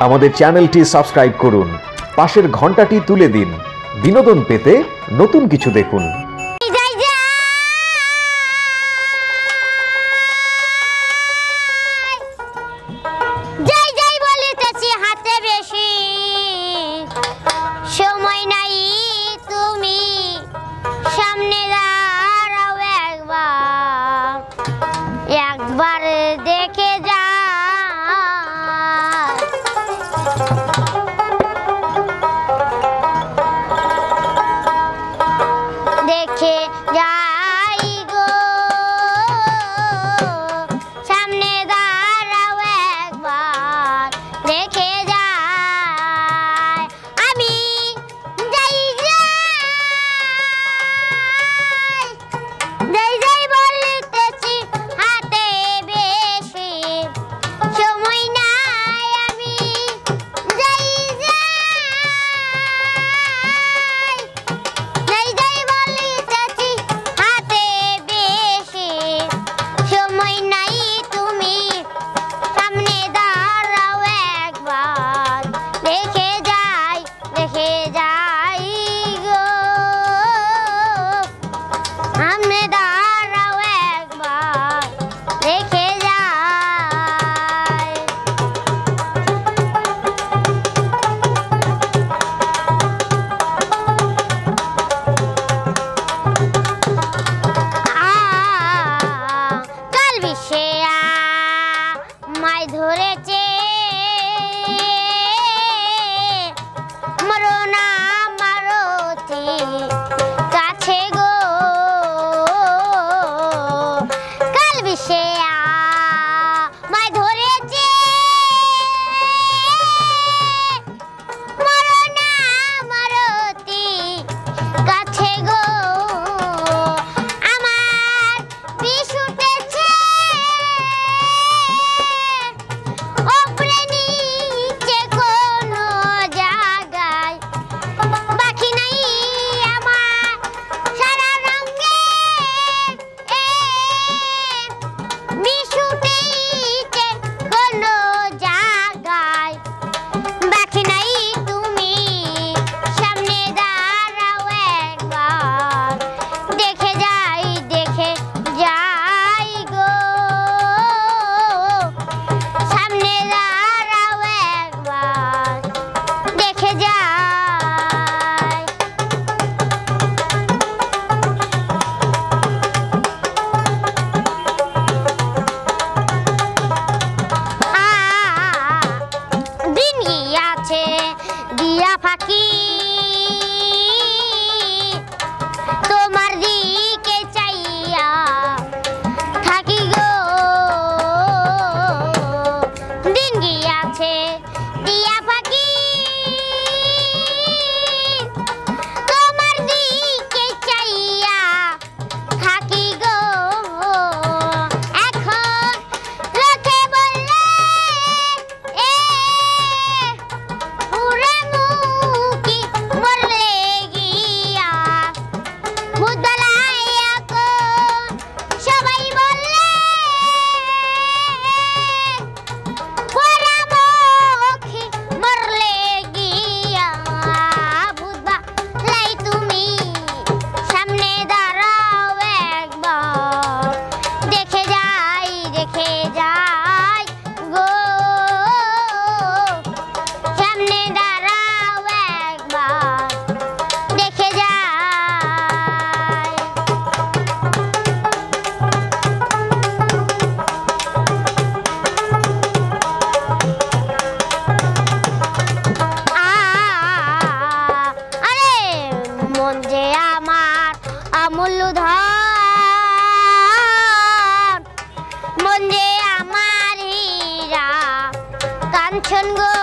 আমাদের চ্যানেলটি সাবস্ক্রাইব করুন, পাশের ঘন্টাটি তুলে দিন। বিনোদন পেতে নতুন কিছু দেখুন। একবার দেখে যা, দেখে যাই গো, সামনে দাঁড়াও একবার দেখে যাই। আমি যাই যাই যাই বলতেছি, হাতে বেশি সময় নাই। আমি যাই যাই যাই বলতেছি, হাতে বেশি সময় নাই। তুমি সামনে দাঁড়াও একবার দেখে যাই গো, সামনে দাঁড়াও একবার দেখে যাই। কাল বিশ্বে মাই ধরেছে, মরো না মারতি কাছে গো। কাল বিশ্বে মাই ধরেছে, মরো না মারতি কাছে গো। আমার বিষ উঠেছে ওপরে নিচে কোনো জায়গায়, বাকি নাই আমার সারা রঙে। বিষ উঠেছে কোনো জায়গায়, বাকি নাই। তুমি সামনে দাঁড়াও একবার দেখে যাই গো, সামনে দাঁড়াও একবার দেখে যাই। দিন গিয়াছে দিয়া ফাঁকি, তোমার দিকে চাইয়া থাকি গো। দিন গিয়াছে দিয়া ফাঁকি, তোমার দিকে চাইয়া থাকি গো। এখন লোকে বললে পুরে মুখি মরলে গিয়া, বুদলাই এখন সবাই বললে পুরা মুখি মরলে গিয়া। বুদলাই তুমি সামনে দাঁড়াও একবার দেখে যাই গো, সামনে দাঁড়াও একবার দেখে যাই। আরে মন যে আমার অমূল্য ধন, মন যে আমার হীরা কাঞ্চন গো।